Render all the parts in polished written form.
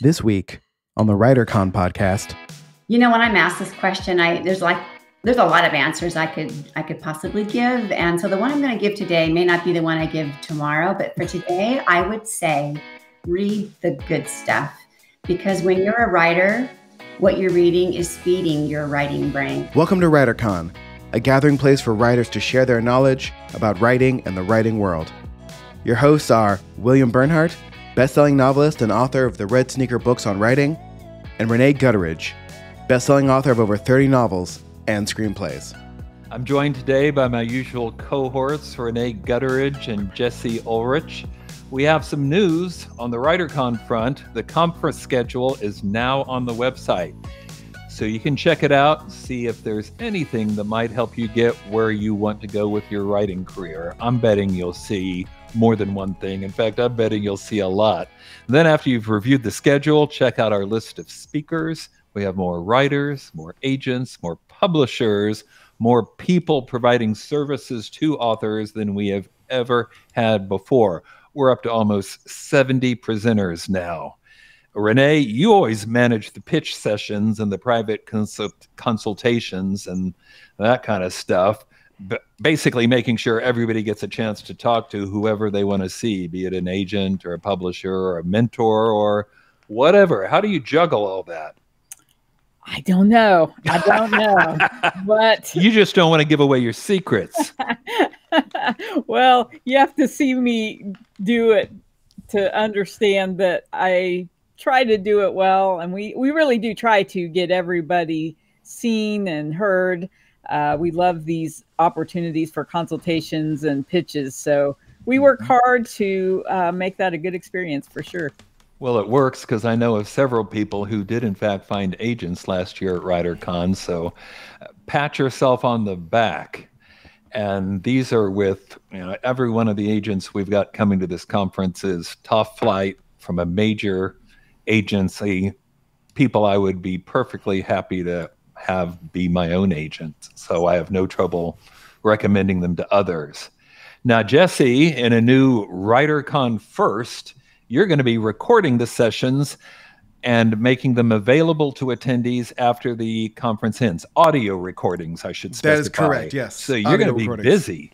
This week on the WriterCon podcast. You know, when I'm asked this question, there's a lot of answers I could possibly give. And so the one I'm going to give today may not be the one I give tomorrow, but for today, I would say read the good stuff. Because when you're a writer, what you're reading is feeding your writing brain. Welcome to WriterCon, a gathering place for writers to share their knowledge about writing and the writing world. Your hosts are William Bernhardt, best-selling novelist and author of the Red Sneaker books on writing, and Renee Gutteridge, best-selling author of over 30 novels and screenplays. I'm joined today by my usual cohorts, Renee Gutteridge and Jesse Ulrich. We have some news on the WriterCon front. The conference schedule is now on the website, so you can check it out and see if there's anything that might help you get where you want to go with your writing career. I'm betting you'll see more than one thing. In fact, I'm betting you'll see a lot. And then after you've reviewed the schedule, check out our list of speakers. We have more writers, more agents, more publishers, more people providing services to authors than we have ever had before. We're up to almost 70 presenters now. Renee, you always manage the pitch sessions and the private consultations and that kind of stuff. Basically making sure everybody gets a chance to talk to whoever they want to see, be it an agent or a publisher or a mentor or whatever. How do you juggle all that? I don't know. But you just don't want to give away your secrets. Well, you have to see me do it to understand that I try to do it well. And we really do try to get everybody seen and heard. We love these opportunities for consultations and pitches. So we work hard to make that a good experience for sure. Well, it works because I know of several people who did, in fact, find agents last year at WriterCon. So pat yourself on the back. And these are with, every one of the agents we've got coming to this conference is top flight from a major agency, people I would be perfectly happy to have be my own agent. So I have no trouble recommending them to others. Now, Jesse, in a new WriterCon first, you're going to be recording the sessions and making them available to attendees after the conference ends. Audio recordings, I should specify. That is correct, yes. So you're going to be busy.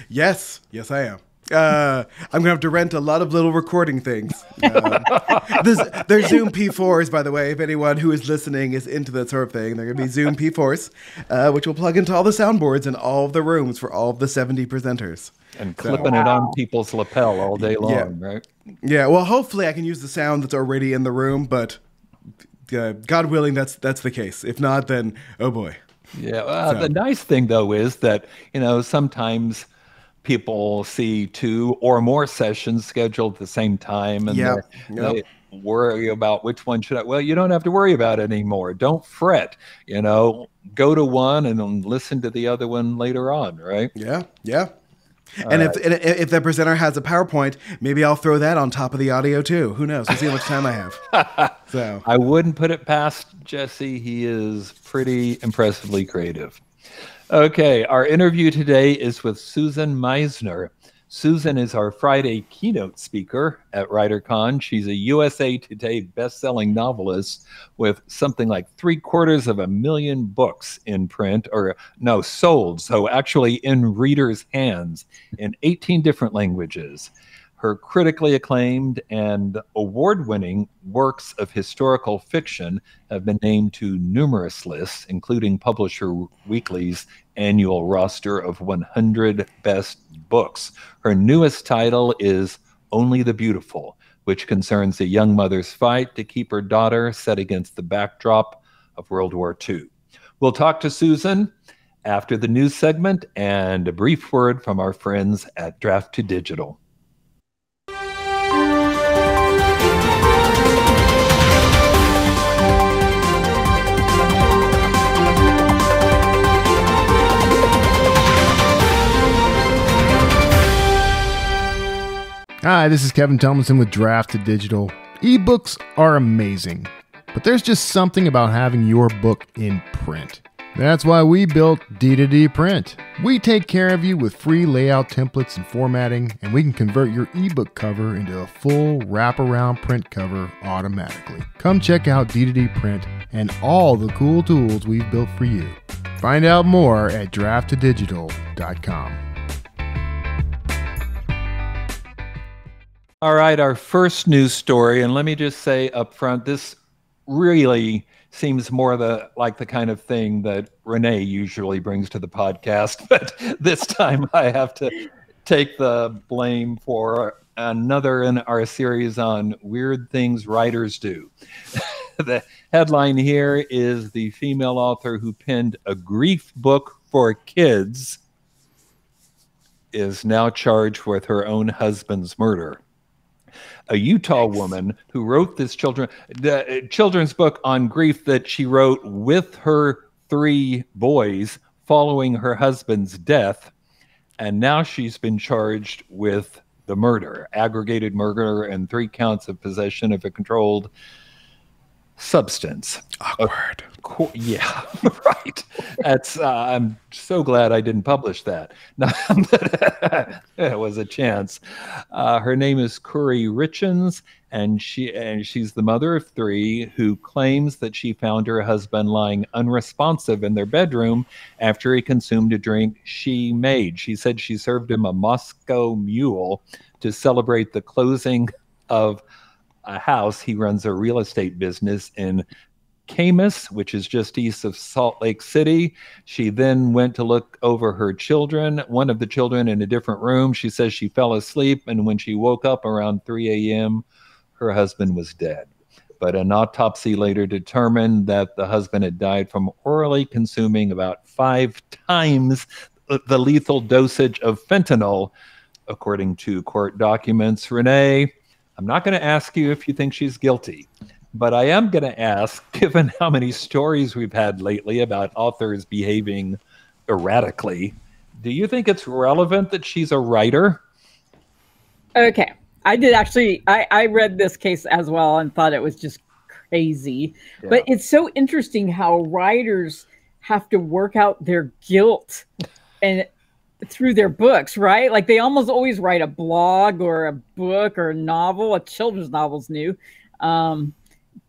Yes, I am. I'm going to have to rent a lot of little recording things. There's Zoom P4s, by the way, if anyone who is listening is into that sort of thing. They're going to be Zoom P4s, which will plug into all the soundboards in all of the rooms for all of the 70 presenters. And clipping it on people's lapel all day long, right? Yeah, well, hopefully I can use the sound that's already in the room, but God willing, that's the case. If not, then, oh boy. Yeah, the nice thing, though, is that, sometimes people see 2 or more sessions scheduled at the same time, and they worry about which one should I. Well, you don't have to worry about it anymore. Don't fret. Go to one and then listen to the other one later on, right? Yeah. And if the presenter has a PowerPoint, maybe I'll throw that on top of the audio too. Who knows? We'll see how much time I have. So I wouldn't put it past Jesse. He is pretty impressively creative. Okay, our interview today is with Susan Meissner. Susan is our Friday keynote speaker at WriterCon. She's a USA Today best-selling novelist with something like 750,000 books in print, sold, so actually in readers' hands in 18 different languages. Her critically acclaimed and award-winning works of historical fiction have been named to numerous lists, including Publisher Weekly's annual roster of 100 best books. Her newest title is Only the Beautiful, which concerns a young mother's fight to keep her daughter set against the backdrop of World War II. We'll talk to Susan after the news segment and a brief word from our friends at Draft to Digital. Hi, this is Kevin Tomlinson with Draft to Digital. Ebooks are amazing, but there's just something about having your book in print. That's why we built D2D Print. We take care of you with free layout templates and formatting, and we can convert your ebook cover into a full wraparound print cover automatically. Come check out D2D Print and all the cool tools we've built for you. Find out more at draft2digital.com. All right, our first news story, and let me just say up front, this really seems more like the kind of thing that Renee usually brings to the podcast, but this time I have to take the blame for another in our series on weird things writers do. The headline here is the female author who penned a grief book for kids is now charged with her own husband's murder. A Utah woman who wrote this children's book on grief that she wrote with her 3 boys following her husband's death, and now she's been charged with the murder, aggravated murder, and 3 counts of possession of a controlled substance. Awkward. Yeah, right. That's. I'm so glad I didn't publish that. It was a chance. Her name is Curry Richens, and she's the mother of 3 who claims that she found her husband lying unresponsive in their bedroom after he consumed a drink she made. She said she served him a Moscow Mule to celebrate the closing of a house. He runs a real estate business in Camas, which is just east of Salt Lake City. She then went to look over her children, one of the children in a different room. She says she fell asleep, and when she woke up around 3 a.m., her husband was dead. But an autopsy later determined that the husband had died from orally consuming about 5 times the lethal dosage of fentanyl, according to court documents. Renee, I'm not going to ask you if you think she's guilty, but I am going to ask, given how many stories we've had lately about authors behaving erratically, do you think it's relevant that she's a writer? Okay. I did actually, I read this case as well and thought it was just crazy. Yeah. But it's so interesting how writers have to work out their guilt and through their books, right? Like they almost always write a blog or a book or a novel. A children's novel's new.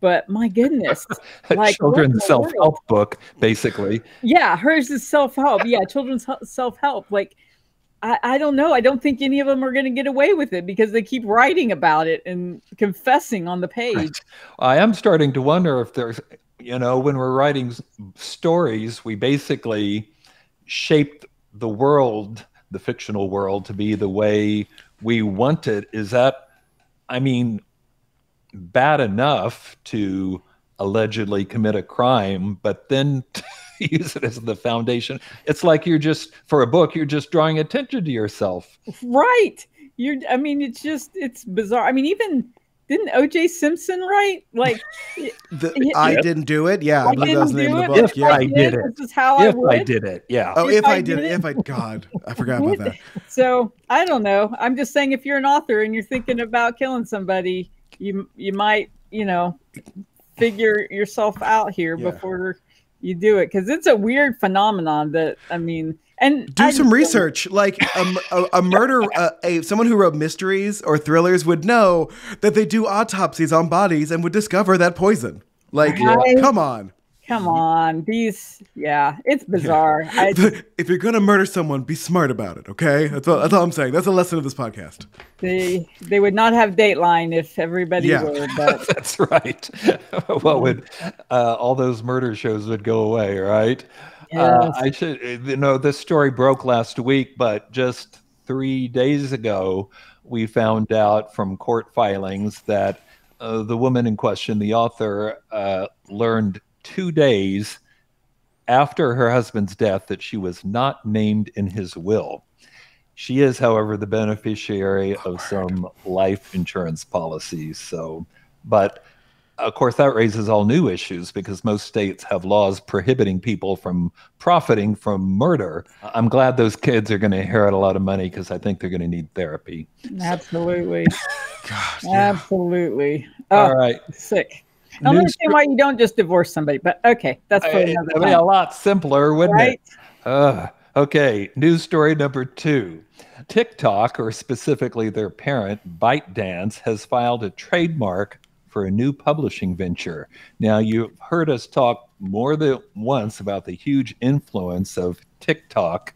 But my goodness, like children's self-help book, basically. Yeah, hers is self-help. Yeah, children's self-help. Like, I don't know. I don't think any of them are going to get away with it because they keep writing about it and confessing on the page. Right. I am starting to wonder if there's, when we're writing stories, we basically shape the world, the fictional world, to be the way we want it. Is that, bad enough to allegedly commit a crime, but then use it as the foundation? It's like for a book, you're just drawing attention to yourself. Right. It's bizarre. Didn't O.J. Simpson write? Like, I didn't do it. Yeah, I believe that was the name of the book. Yeah, I did it. This is how I would. I did it. Yeah. Oh, if I did it. God, I forgot about that. So I don't know. I'm just saying, if you're an author and you're thinking about killing somebody, you might, figure yourself out here before you do it, because it's a weird phenomenon that, and do some research. Like a murder, someone who wrote mysteries or thrillers would know that they do autopsies on bodies and would discover that poison. Like, come on. It's bizarre. Yeah. If you're going to murder someone, be smart about it, okay? That's all I'm saying. That's a lesson of this podcast. They would not have Dateline if everybody were. But that's right. What would all those murder shows would go away, right? Yes. This story broke last week, but just 3 days ago, we found out from court filings that the woman in question, the author, learned 2 days after her husband's death that she was not named in his will. She is, however, the beneficiary of some life insurance policies. But of course, that raises all new issues because most states have laws prohibiting people from profiting from murder. I'm glad those kids are going to inherit a lot of money because I think they're going to need therapy. Absolutely. Gosh, absolutely. All right. Sick. I don't understand why you don't just divorce somebody, but okay, that's for another time. It'd be a lot simpler, wouldn't Right? it? Okay, news story number 2. TikTok, or specifically their parent, ByteDance, has filed a trademark for a new publishing venture. Now, you've heard us talk more than once about the huge influence of TikTok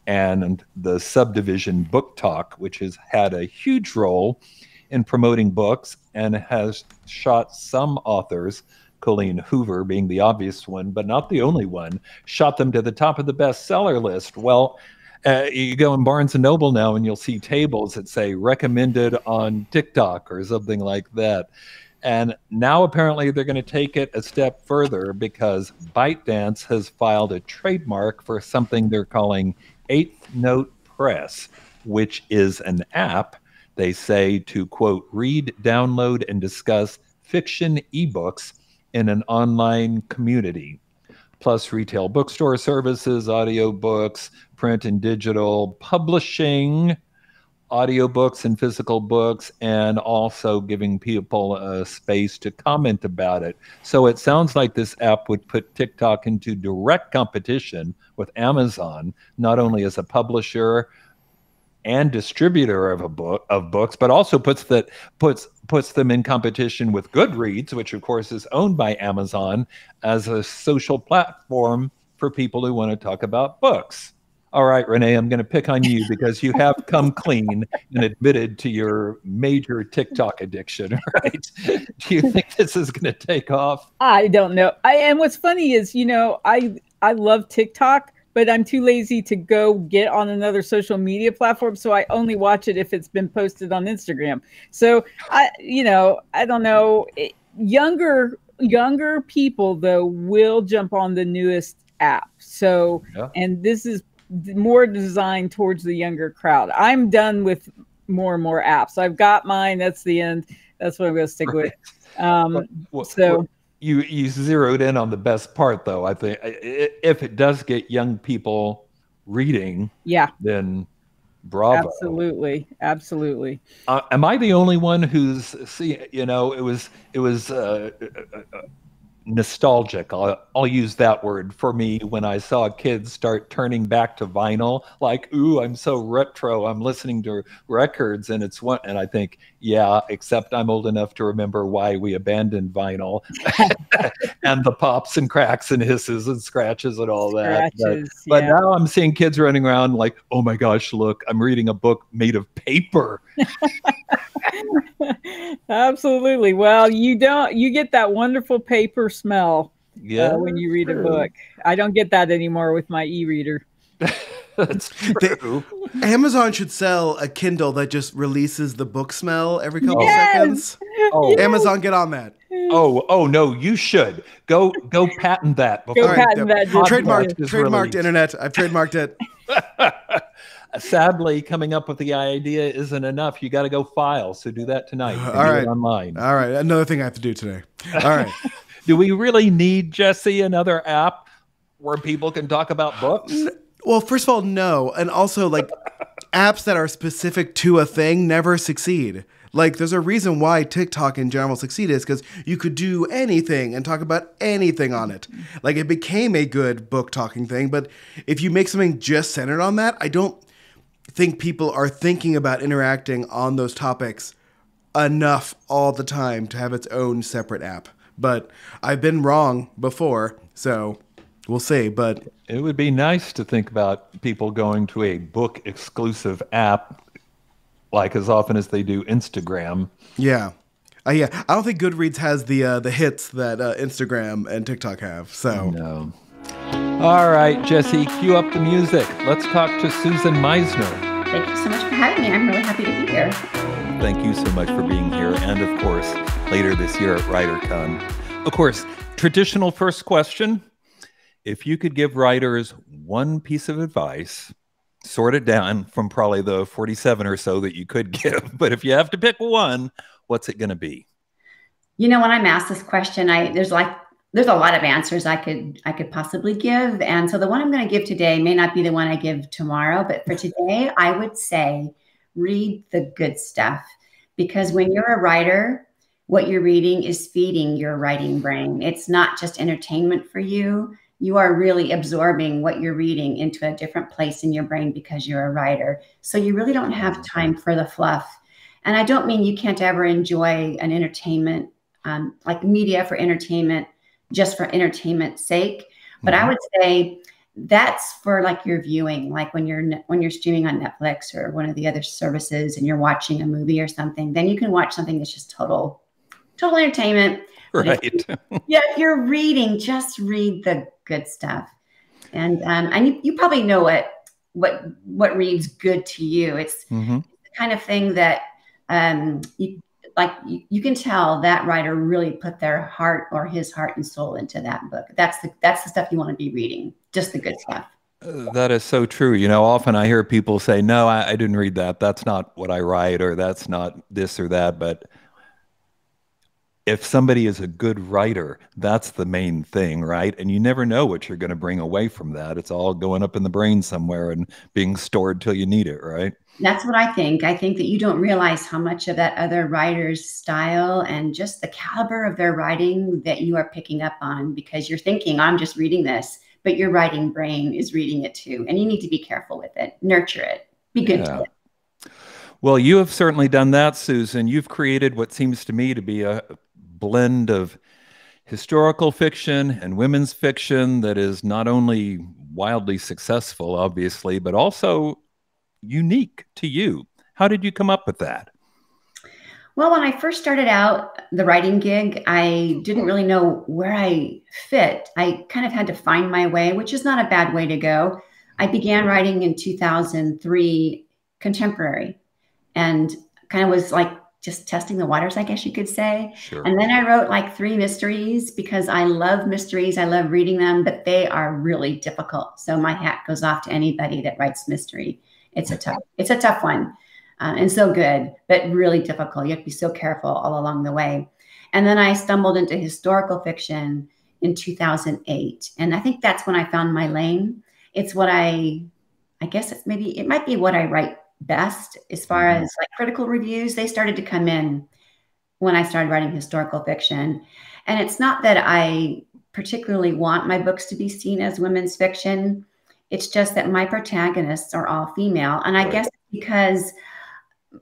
and the subdivision Book Talk, which has had a huge role in promoting books and has shot some authors, Colleen Hoover being the obvious one, but not the only one, shot them to the top of the bestseller list. Well, you go in Barnes & Noble now and you'll see tables that say recommended on TikTok or something like that. And now apparently they're going to take it a step further because ByteDance has filed a trademark for something they're calling Eighth Note Press, which is an app, they say, to, quote, read, download, and discuss fiction ebooks in an online community, plus retail bookstore services, audiobooks, print and digital publishing, audiobooks and physical books, and also giving people a space to comment about it. So it sounds like this app would put TikTok into direct competition with Amazon, not only as a publisher and distributor of books, but also puts them in competition with Goodreads, which of course is owned by Amazon, as a social platform for people who want to talk about books. All right, Renee, I'm going to pick on you because you have come clean and admitted to your major TikTok addiction, right? Do you think this is going to take off? I don't know. And what's funny is, I love TikTok, but I'm too lazy to go get on another social media platform. So I only watch it if it's been posted on Instagram. So I don't know. Younger people though will jump on the newest app. So, yeah. And this is more designed towards the younger crowd. I'm done with more and more apps. I've got mine. That's the end. That's what I'm going to stick with. You zeroed in on the best part, though. I think if it does get young people reading, then bravo. Absolutely. Am I the only one who's it was nostalgic? I'll use that word for me when I saw kids start turning back to vinyl. Like, ooh, I'm so retro. I'm listening to records, and and I think, yeah, except I'm old enough to remember why we abandoned vinyl and the pops and cracks and hisses and scratches and all that. But now I'm seeing kids running around like, oh my gosh, look, I'm reading a book made of paper. Absolutely. Well, you get that wonderful paper smell when you read a book. I don't get that anymore with my e-reader. That's true. Amazon should sell a Kindle that just releases the book smell every couple seconds. Oh, Amazon, get on that. Oh no, you should go patent that. Trademarked internet. I've trademarked it. Sadly, coming up with the idea isn't enough. You got to go file. So do that tonight. All right. Online. All right. Another thing I have to do today. All right. Do we really need, Jesse, another app where people can talk about books? Well, first of all, no. And also, like, apps that are specific to a thing never succeed. Like, there's a reason why TikTok in general succeeded, is because you could do anything and talk about anything on it. Like, it became a good book talking thing. But if you make something just centered on that, I don't think people are thinking about interacting on those topics enough all the time to have its own separate app. But I've been wrong before, so we'll see. But it would be nice to think about people going to a book exclusive app like as often as they do Instagram. Yeah. I don't think Goodreads has the hits that Instagram and TikTok have. So no. All right, Jesse, cue up the music. Let's talk to Susan Meissner. Thank you so much for having me. I'm really happy to be here. Thank you so much for being here. And of course, later this year at WriterCon. Of course, traditional first question. If you could give writers one piece of advice, sort it down from probably the 47 or so that you could give, but if you have to pick one, what's it going to be? When I'm asked this question, there's a lot of answers I could possibly give. And so the one I'm going to give today may not be the one I give tomorrow, but for today, I would say read the good stuff. Because when you're a writer, what you're reading is feeding your writing brain. It's not just entertainment for you. You are really absorbing what you're reading into a different place in your brain because you're a writer. So you really don't have time for the fluff. And I don't mean you can't ever enjoy an entertainment, like media for entertainment, just for entertainment's sake. But I would say that's for like your viewing, like when you're streaming on Netflix or one of the other services and you're watching a movie or something, then you can watch something that's just total entertainment. Right. If you're reading, just read the good stuff. And you probably know what reads good to you. It's the kind of thing that you can tell that writer really put their heart or his heart and soul into that book. That's the stuff you want to be reading, just the good stuff. That is so true. You know, often I hear people say, no, I didn't read that. That's not what I write, or that's not this or that. But if somebody is a good writer, that's the main thing, right? And you never know what you're going to bring away from that. It's all going up in the brain somewhere and being stored till you need it, right? That's what I think. I think that you don't realize how much of that other writer's style and just the caliber of their writing that you are picking up on, because you're thinking, I'm just reading this, but your writing brain is reading it too. And you need to be careful with it, nurture it, be good to it. Well, you have certainly done that, Susan. You've created what seems to me to be a blend of historical fiction and women's fiction that is not only wildly successful, obviously, but also unique to you. How did you come up with that? Well, when I first started out the writing gig, I didn't really know where I fit. I kind of had to find my way, which is not a bad way to go. I began writing in 2003, contemporary, and kind of was like just testing the waters, I guess you could say. Sure. And then I wrote like 3 mysteries because I love mysteries. I love reading them, but they are really difficult. So my hat goes off to anybody that writes mystery. It's a tough one, and so good, but really difficult. You have to be so careful all along the way. And then I stumbled into historical fiction in 2008. And I think that's when I found my lane. It's what I guess it might be what I write best as far as like critical reviews. They started to come in when I started writing historical fiction. And it's not that I particularly want my books to be seen as women's fiction. It's just that my protagonists are all female. And I guess because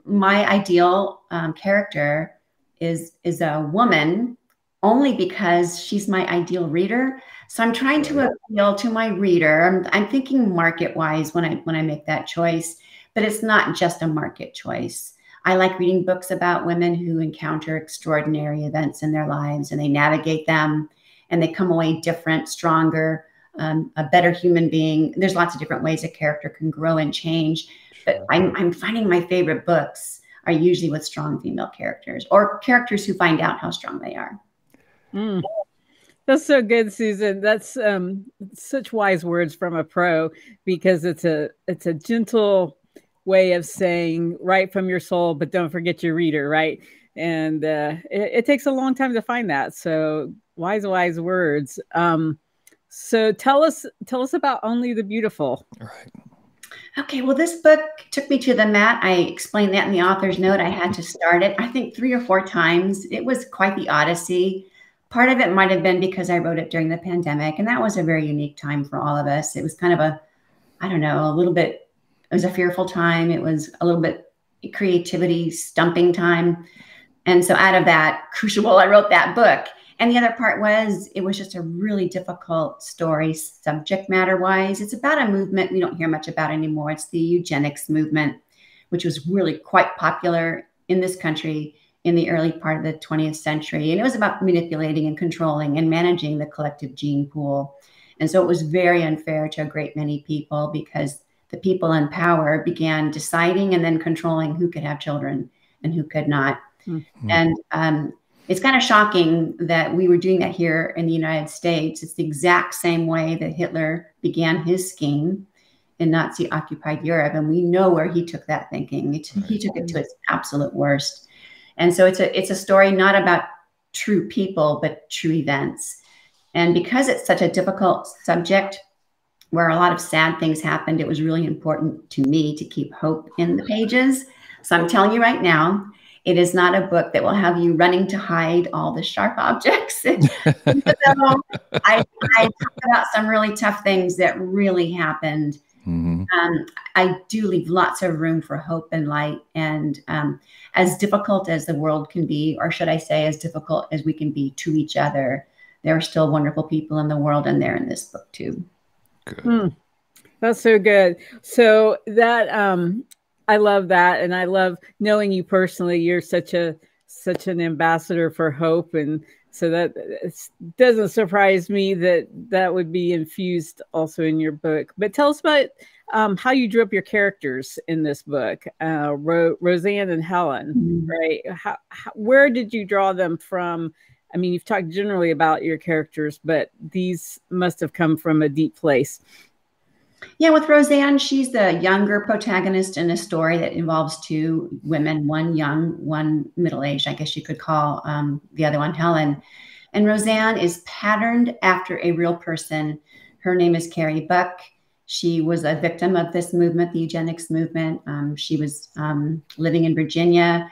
my ideal character is a woman only because she's my ideal reader. So I'm trying to appeal to my reader. I'm thinking market-wise when I make that choice. But it's not just a market choice. I like reading books about women who encounter extraordinary events in their lives and they navigate them and they come away different, stronger, a better human being. There's lots of different ways a character can grow and change. But I'm finding my favorite books are usually with strong female characters or characters who find out how strong they are. That's so good, Susan. That's such wise words from a pro, because it's a gentle way of saying write from your soul, but don't forget your reader, right? And it takes a long time to find that. So wise words. So tell us about Only the Beautiful. All right. Okay, well, this book took me to the mat. I explained that in the author's note. I had to start it, I think, 3 or 4 times. It was quite the odyssey. Part of it might have been because I wrote it during the pandemic, and that was a very unique time for all of us. It was kind of it was a fearful time. It was a little bit creativity stumping time. And so out of that crucible, I wrote that book. And the other part was, it was just a really difficult story, subject matter wise. It's about a movement we don't hear much about anymore. It's the eugenics movement, which was really quite popular in this country in the early part of the 20th century. And it was about manipulating and controlling and managing the collective gene pool. And so it was very unfair to a great many people, because the people in power began deciding and then controlling who could have children and who could not. Mm-hmm. And it's kind of shocking that we were doing that here in the United States. It's the exact same way that Hitler began his scheme in Nazi-occupied Europe. And we know where he took that thinking. He took it to its absolute worst. And so it's a story not about true people, but true events. And because it's such a difficult subject where a lot of sad things happened, it was really important to me to keep hope in the pages. So I'm telling you right now, It is not a book that will have you running to hide all the sharp objects. So I talk about some really tough things that really happened. I do leave lots of room for hope and light. And as difficult as the world can be, or should I say, as difficult as we can be to each other, there are still wonderful people in the world, and they're in this book too. Good. That's so good. So that I love that, and I love knowing you personally. You're such an ambassador for hope, and so that it doesn't surprise me that that would be infused also in your book. But tell us about how you drew up your characters in this book, Roseanne and Helen. Right? Where did you draw them from? I mean, you've talked generally about your characters, but these must have come from a deep place. Yeah, with Roseanne, she's the younger protagonist in a story that involves two women, one young, one middle-aged, I guess you could call the other one Helen. And Roseanne is patterned after a real person. Her name is Carrie Buck. She was a victim of this movement, the eugenics movement. She was living in Virginia,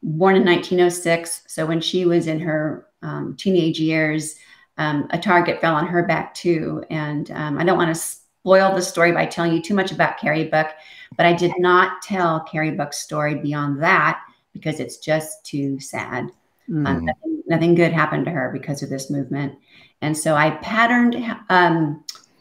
born in 1906. So when she was in her teenage years, a target fell on her back too. And I don't want to spoil the story by telling you too much about Carrie Buck, but I did not tell Carrie Buck's story beyond that because it's just too sad. Nothing good happened to her because of this movement. And so I patterned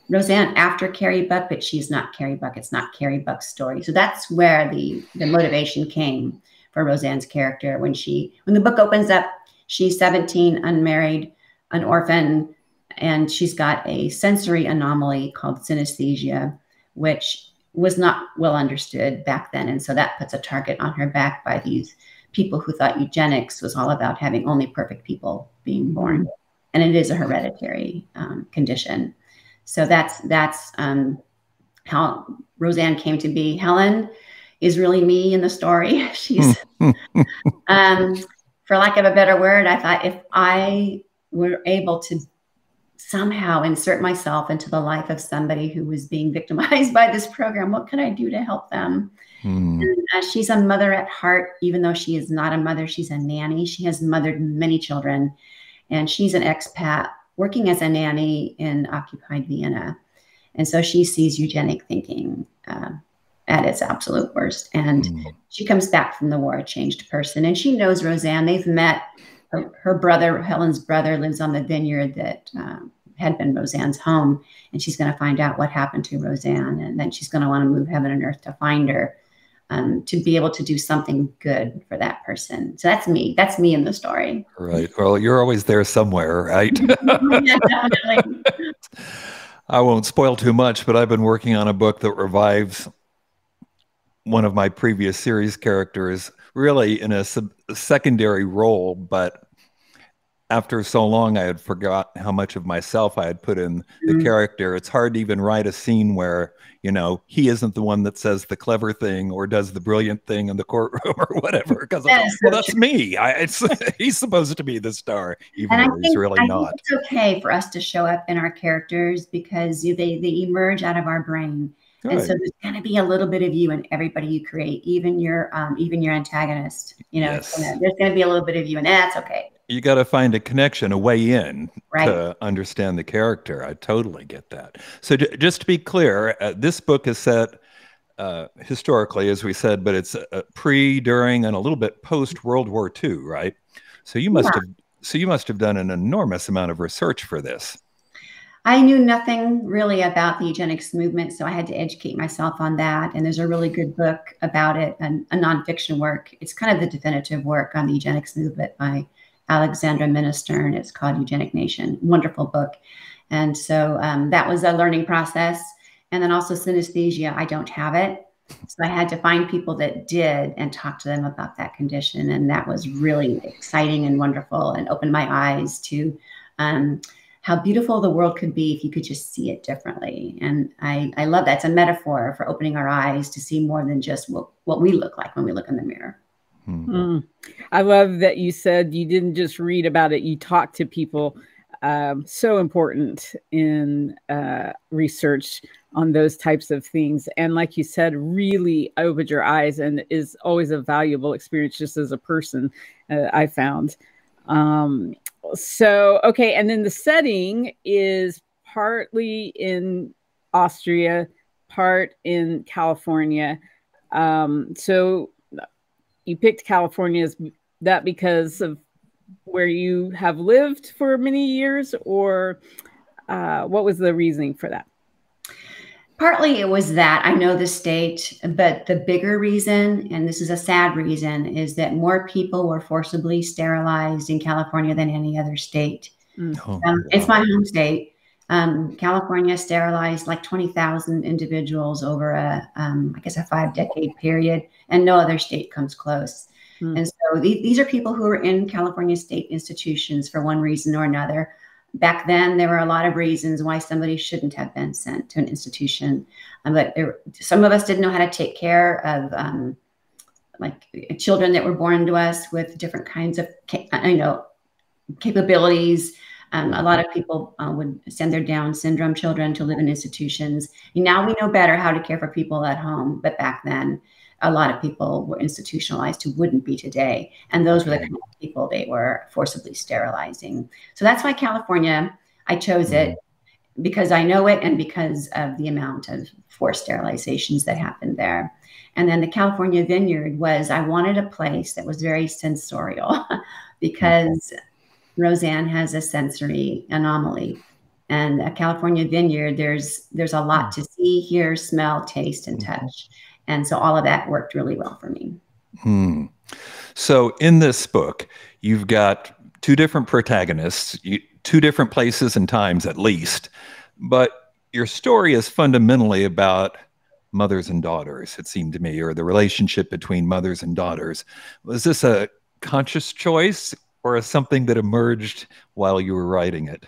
Roseanne after Carrie Buck, but she's not Carrie Buck. It's not Carrie Buck's story. So that's where the motivation came for Roseanne's character. When the book opens up, she's 17, unmarried, an orphan, and she's got a sensory anomaly called synesthesia, which was not well understood back then. And so that puts a target on her back by these people who thought eugenics was all about having only perfect people being born. And it is a hereditary condition. So that's how Roseanne came to be. Helen is really me in the story. She's, for lack of a better word, I thought if I were able to somehow insert myself into the life of somebody who was being victimized by this program, what could I do to help them? And, she's a mother at heart, even though she is not a mother, she's a nanny. She has mothered many children, and she's an expat working as a nanny in occupied Vienna. And so she sees eugenic thinking at its absolute worst. And she comes back from the war a changed person, and she knows Roseanne. They've met. Her brother, Helen's brother, lives on the vineyard that had been Roseanne's home, and she's going to find out what happened to Roseanne, and then she's going to want to move heaven and earth to find her, to be able to do something good for that person. So that's me. That's me in the story. Right. Well, you're always there somewhere, right? Yeah, definitely. I won't spoil too much, but I've been working on a book that revives one of my previous series characters, really in a secondary role, but after so long, I had forgot how much of myself I had put in the character. It's hard to even write a scene where, you know, he isn't the one that says the clever thing or does the brilliant thing in the courtwroom or whatever. Because that's me. He's supposed to be the star, even though he's really not. It's okay for us to show up in our characters because they emerge out of our brain. Right. And so there's going to be a little bit of you in everybody you create, even your antagonist. You know, yes. There's going to be a little bit of you, and that's okay. You got to find a connection, a way in to understand the character. I totally get that. So just to be clear, this book is set historically, as we said, but it's pre, during, and a little bit post World War II, right? So you must have done an enormous amount of research for this. I knew nothing really about the eugenics movement, so I had to educate myself on that. And there's a really good book about it, and a nonfiction work. It's kind of the definitive work on the eugenics movement by Alexandra Meissner, and it's called Eugenic Nation. Wonderful book. And so that was a learning process. And then also synesthesia, I don't have it. So I had to find people that did and talk to them about that condition. And that was really exciting and wonderful and opened my eyes to how beautiful the world could be if you could just see it differently. And I love that. It's a metaphor for opening our eyes to see more than just what we look like when we look in the mirror. I love that you said you didn't just read about it, you talked to people. So important in research on those types of things. And like you said, really opened your eyes and is always a valuable experience just as a person, I found. Okay. And then the setting is partly in Austria, part in California. So you picked California, is that because of where you have lived for many years, or what was the reasoning for that? Partly it was that I know the state, but the bigger reason, and this is a sad reason, is that more people were forcibly sterilized in California than any other state. Oh, It's my home state. California sterilized like 20,000 individuals over I guess a 5-decade period, and no other state comes close. And so these are people who are in California state institutions for one reason or another. Back then, there were a lot of reasons why somebody shouldn't have been sent to an institution. But some of us didn't know how to take care of like children that were born to us with different kinds of, capabilities. A lot of people would send their Down syndrome children to live in institutions. And now we know better how to care for people at home. But back then, a lot of people were institutionalized who wouldn't be today. And those were the kind of people they were forcibly sterilizing. So that's why California, I chose it because I know it and because of the amount of forced sterilizations that happened there. And then the California vineyard I wanted a place that was very sensorial because Roseanne has a sensory anomaly. And a California vineyard, there's a lot to see, hear, smell, taste, and touch. And so all of that worked really well for me. So in this book, you've got two different protagonists, two different places and times at least, but your story is fundamentally about mothers and daughters, it seemed to me, or the relationship between mothers and daughters. Was this a conscious choice or something that emerged while you were writing it?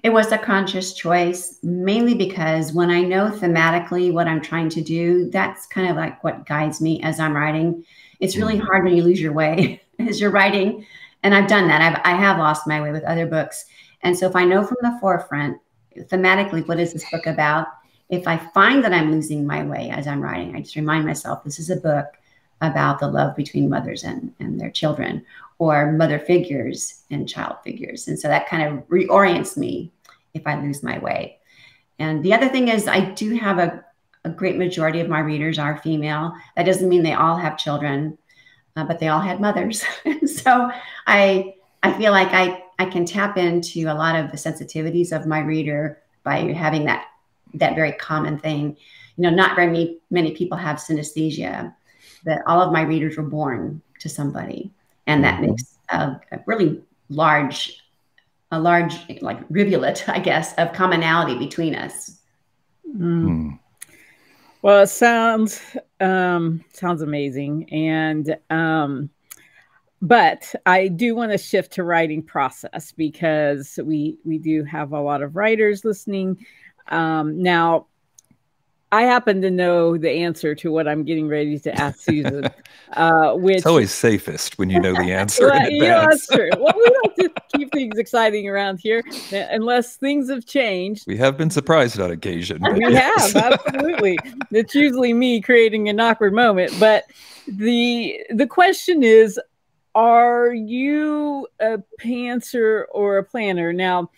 It was a conscious choice, mainly because when I know thematically what I'm trying to do, that's kind of like what guides me as I'm writing. It's really hard when you lose your way as you're writing. And I've done that. I have lost my way with other books. And so if I know from the forefront, thematically, what is this book about? If I find that I'm losing my way as I'm writing, I just remind myself, this is a book about the love between mothers and their children, or mother figures and child figures. And so that kind of reorients me if I lose my way. And the other thing is I do have a great majority of my readers are female. That doesn't mean they all have children, but they all had mothers. So I feel like I can tap into a lot of the sensitivities of my reader by having that very common thing. Not very many people have synesthesia, but all of my readers were born to somebody. And that makes a really large like rivulet, I guess, of commonality between us. Well, it sounds amazing. And but I do want to shift to writing process because we do have a lot of writers listening. Now, I happen to know the answer to what I'm getting ready to ask Susan. Which it's always safest when you know the answer in That's advance. true. Well, we like to keep things exciting around here, unless things have changed. We have been surprised on occasion. We have, absolutely. It's usually me creating an awkward moment. But the question is, are you a pantser or a planner? Now,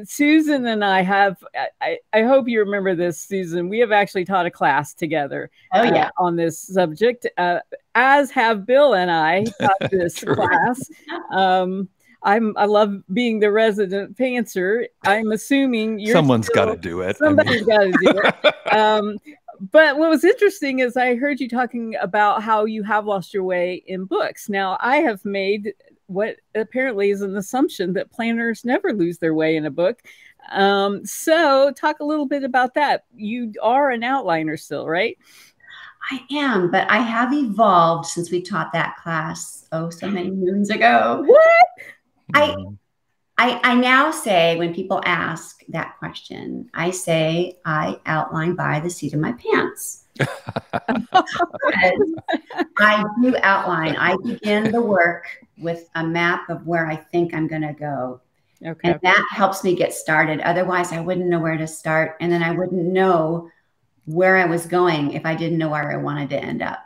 Susan and I have, I hope you remember this, Susan, we have actually taught a class together on this subject, as have Bill and I taught this class. I love being the resident pantser. I'm assuming someone's got to do it. Somebody's got to do it. But what was interesting is I heard you talking about how you have lost your way in books. Now, I have made what apparently is an assumption that planners never lose their way in a book. So talk a little bit about that. You are an outliner still, right? I am, but I have evolved since we taught that class, so many moons ago. What? I now say, when people ask that question, I say I outline by the seat of my pants. I do outline. I begin the work with a map of where I think I'm going to go. Okay. And that helps me get started. Otherwise, I wouldn't know where to start. And then I wouldn't know where I was going if I didn't know where I wanted to end up.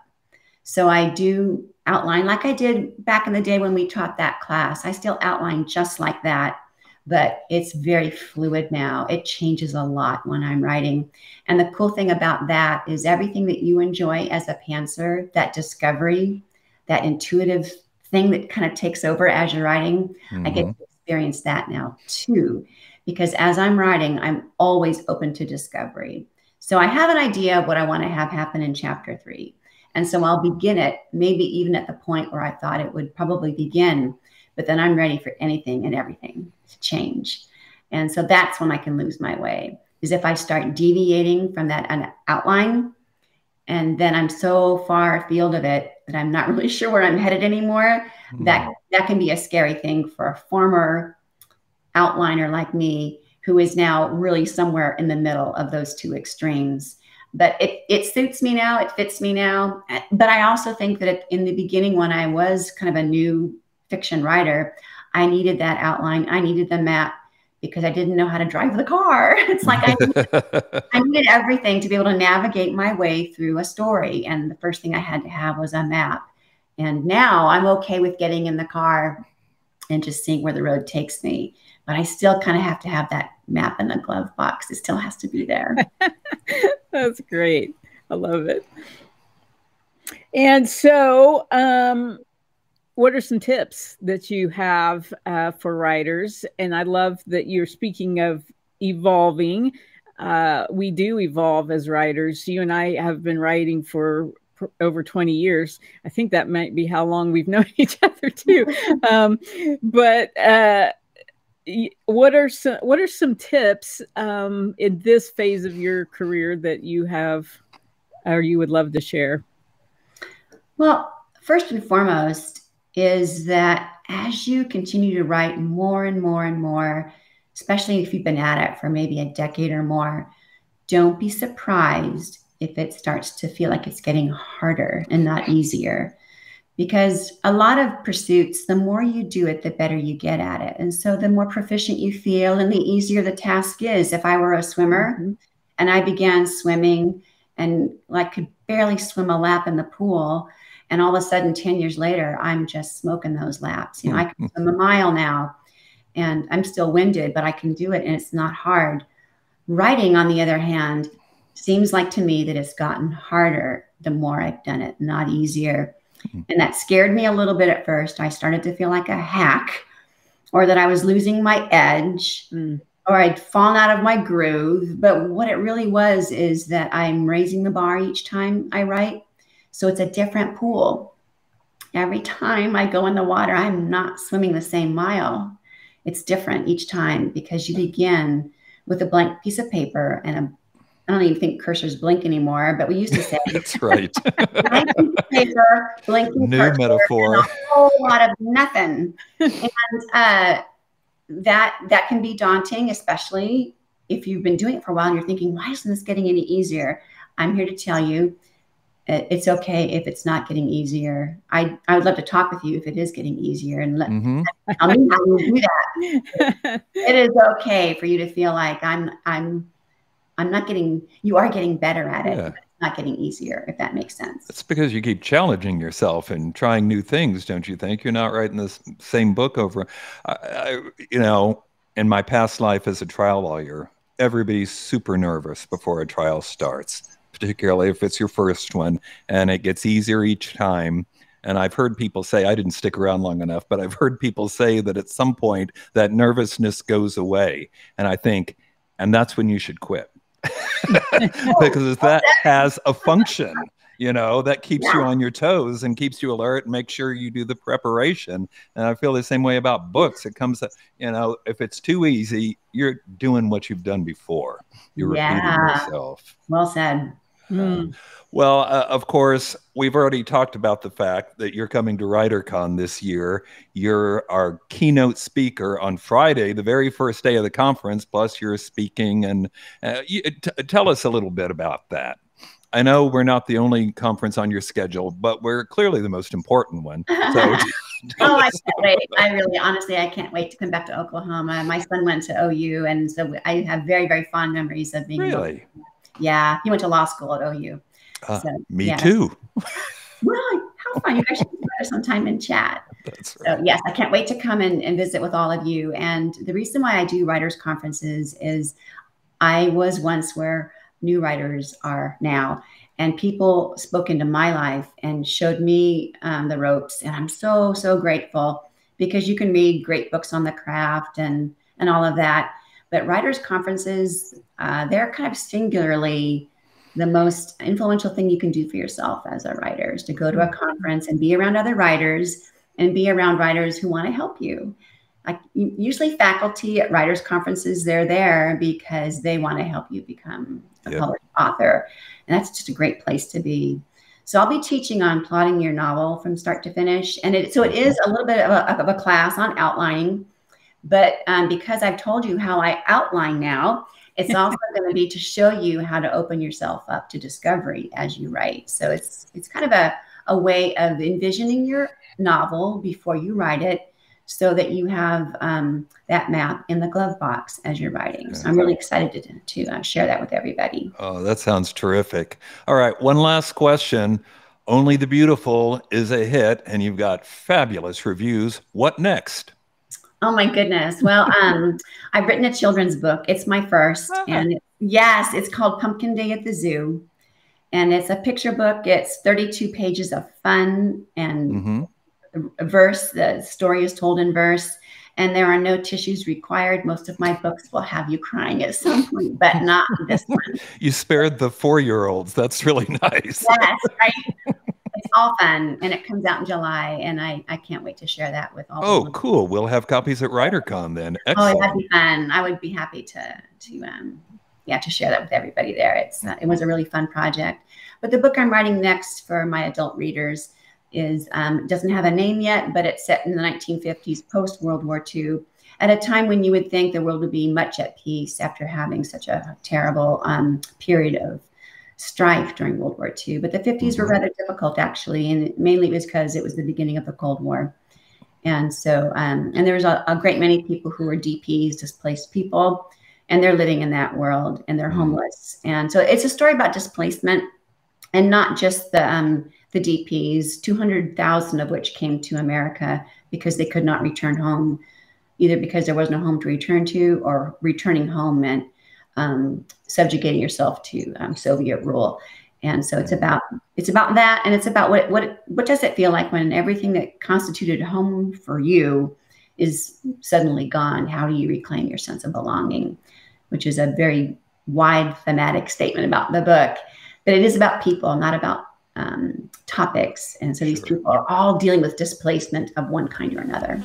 So I do outline like I did back in the day when we taught that class. I still outline just like that, but it's very fluid now. It changes a lot when I'm writing. And the cool thing about that is everything that you enjoy as a pantser, that discovery, that intuitive thing that kind of takes over as you're writing, I get to experience that now too. Because as I'm writing, I'm always open to discovery. So I have an idea of what I want to have happen in chapter 3. And so I'll begin it, maybe even at the point where I thought it would probably begin, but then I'm ready for anything and everything to change. And so that's when I can lose my way, is if I start deviating from that outline, and then I'm so far afield of it that I'm not really sure where I'm headed anymore. That can be a scary thing for a former outliner like me, who is now really somewhere in the middle of those two extremes. But it suits me now. It fits me now. But I also think that in the beginning, when I was kind of a new fiction writer, I needed that outline. I needed the map because I didn't know how to drive the car. It's like I needed everything to be able to navigate my way through a story. And the first thing I had to have was a map. And now I'm okay with getting in the car and just seeing where the road takes me. But I still kind of have to have that map in the glove box. It still has to be there. That's great. I love it. And so, what are some tips that you have for writers? And I love that you're speaking of evolving. We do evolve as writers. You and I have been writing for over 20 years. I think that might be how long we've known each other too. What are some tips in this phase of your career that you have or you would love to share? Well, first and foremost is that as you continue to write more and more and more, especially if you've been at it for maybe a decade or more, don't be surprised if it starts to feel like it's getting harder and not easier. Because a lot of pursuits, the more you do it, the better you get at it. And so the more proficient you feel and the easier the task is. If I were a swimmer and I began swimming and like could barely swim a lap in the pool, and all of a sudden 10 years later, I'm just smoking those laps. You know, I can swim a mile now and I'm still winded, but I can do it and it's not hard. Writing, on the other hand, seems like to me that it's gotten harder the more I've done it, not easier. And that scared me a little bit at first. I started to feel like a hack, or that I was losing my edge, or I'd fallen out of my groove. But what it really was is that I'm raising the bar each time I write. So it's a different pool. Every time I go in the water, I'm not swimming the same mile. It's different each time because you begin with a blank piece of paper and I don't even think cursors blink anymore, but we used to say that's right. blank piece of paper, blinking New cursor, metaphor. and a whole lot of nothing. And that can be daunting, especially if you've been doing it for a while and you're thinking, why isn't this getting any easier? I'm here to tell you it's okay if it's not getting easier. I would love to talk with you if it is getting easier and tell me how you do that. It is okay for you to feel like I'm not getting, you are getting better at it, but it's not getting easier, if that makes sense. It's because you keep challenging yourself and trying new things, don't you think? You're not writing the same book over. You know, in my past life as a trial lawyer, everybody's super nervous before a trial starts, particularly if it's your first one, and it gets easier each time. And I've heard people say, I didn't stick around long enough, but I've heard people say that at some point that nervousness goes away. And I think, and that's when you should quit. Because that has a function, you know, that keeps you on your toes and keeps you alert and makes sure you do the preparation. And I feel the same way about books. It comes, you know, if it's too easy, you're doing what you've done before. You're repeating yourself. Well said. Well, of course, we've already talked about the fact that you're coming to WriterCon this year. You're our keynote speaker on Friday, the very first day of the conference, plus you're speaking. And tell us a little bit about that. I know we're not the only conference on your schedule, but we're clearly the most important one. So, oh, I can't wait. I really, honestly, I can't wait to come back to Oklahoma. My son went to OU, and so I have very, very fond memories of being. Really? Yeah, he went to law school at OU. So, me too. Well, how fun! You guys should do that sometime and chat. That's right. So yes, I can't wait to come and visit with all of you. And the reason why I do writers conferences is I was once where new writers are now. And people spoke into my life and showed me the ropes. And I'm so, so grateful, because you can read great books on the craft and all of that. But writers conferences, they're kind of singularly the most influential thing you can do for yourself as a writer, is to go to a conference and be around other writers and be around writers who want to help you. Like usually faculty at writers conferences, they're there because they want to help you become a published author. And that's just a great place to be. So I'll be teaching on plotting your novel from start to finish. And so it is a little bit of a class on outlining, but because I've told you how I outline now, it's also going to be to show you how to open yourself up to discovery as you write. So it's kind of a way of envisioning your novel before you write it, so that you have that map in the glove box as you're writing. So I'm really excited to share that with everybody. Oh, that sounds terrific. All right, one last question. Only the Beautiful is a hit, and you've got fabulous reviews. What next? Oh my goodness. Well, I've written a children's book. It's my first. And yes, it's called Pumpkin Day at the Zoo. And it's a picture book. It's 32 pages of fun and verse. The story is told in verse, and there are no tissues required. Most of my books will have you crying at some point, but not this one. You spared the 4-year-olds. That's really nice. Yes, right. It's all fun, and it comes out in July, and I can't wait to share that with all. Oh, cool! We'll have copies at WriterCon then. Excellent. Oh, that'd be fun. I would be happy to share that with everybody there. It was a really fun project. But the book I'm writing next for my adult readers is doesn't have a name yet, but it's set in the 1950s, post World War II, at a time when you would think the world would be much at peace after having such a terrible period of strife during World War II. But the 50s were rather difficult, actually, and mainly because it was the beginning of the Cold War. And so, and there's a great many people who were DPs, displaced people, and they're living in that world, and they're homeless. And so it's a story about displacement, and not just the DPs, 200,000 of which came to America because they could not return home, either because there was no home to return to, or returning home meant subjugating yourself to Soviet rule. And so it's about that, and it's about what does it feel like when everything that constituted home for you is suddenly gone? How do you reclaim your sense of belonging? Which is a very wide thematic statement about the book, but it is about people, not about topics. And so these people are all dealing with displacement of one kind or another.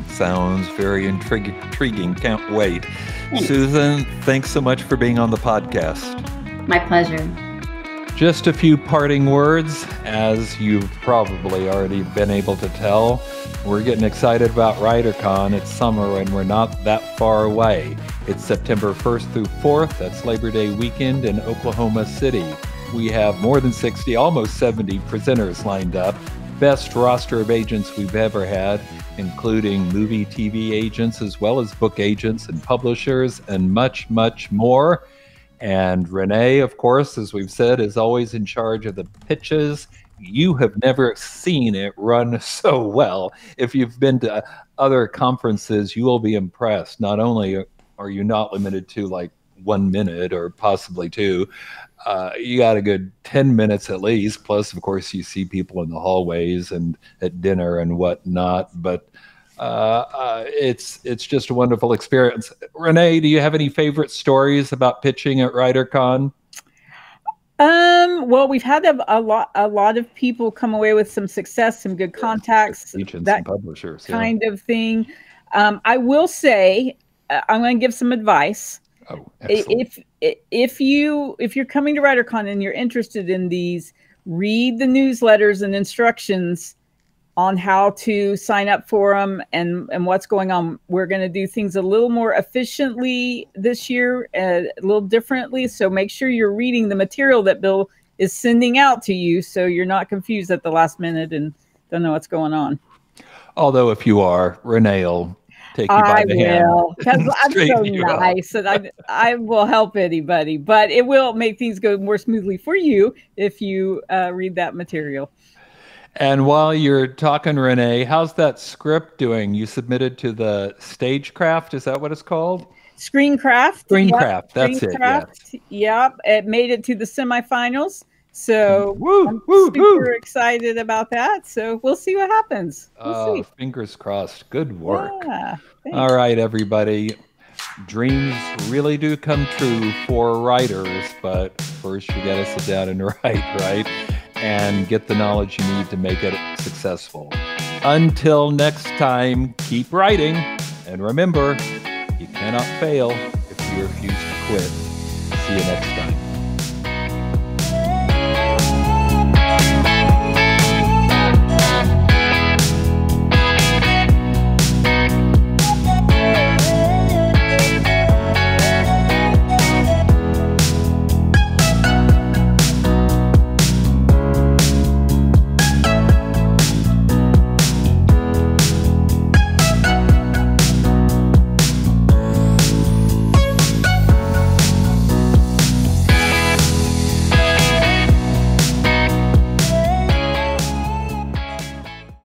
Sounds very intriguing. Can't wait. Thanks. Susan, thanks so much for being on the podcast. My pleasure. Just a few parting words. As you've probably already been able to tell, we're getting excited about WriterCon. It's summer and we're not that far away. It's September 1st through 4th. That's Labor Day weekend in Oklahoma City. We have more than 60, almost 70 presenters lined up. Best roster of agents we've ever had, including movie, TV agents, as well as book agents and publishers, and much, much more. And Renee, of course, as we've said, is always in charge of the pitches. You have never seen it run so well. If you've been to other conferences, you will be impressed. Not only are you not limited to like 1 minute or possibly 2, you got a good 10 minutes at least. Plus, of course, you see people in the hallways and at dinner and whatnot. But it's just a wonderful experience. Renee, do you have any favorite stories about pitching at WriterCon? Well, we've had a lot of people come away with some success, some good contacts, agents that and publishers, kind of thing. I will say, I'm going to give some advice. Oh, excellent. If you're coming to WriterCon and you're interested in these, read the newsletters and instructions on how to sign up for them and what's going on. We're going to do things a little more efficiently this year, a little differently. So make sure you're reading the material that Bill is sending out to you, so you're not confused at the last minute and don't know what's going on. Although if you are, Renee will take you by the hand. I will, because I'm so nice, and I will help anybody. But it will make things go more smoothly for you if you read that material. And while you're talking, Renee, how's that script doing? You submitted to the Stagecraft. Is that what it's called? Screencraft. Screencraft. That's Screencraft, it. Yep. It made it to the semifinals. So I'm super excited about that. So we'll see what happens. We'll see. Fingers crossed. Good work. Yeah, all right, everybody. Dreams really do come true for writers, but first you got to sit down and write, right? And get the knowledge you need to make it successful. Until next time, keep writing. And remember, you cannot fail if you refuse to quit. See you next time.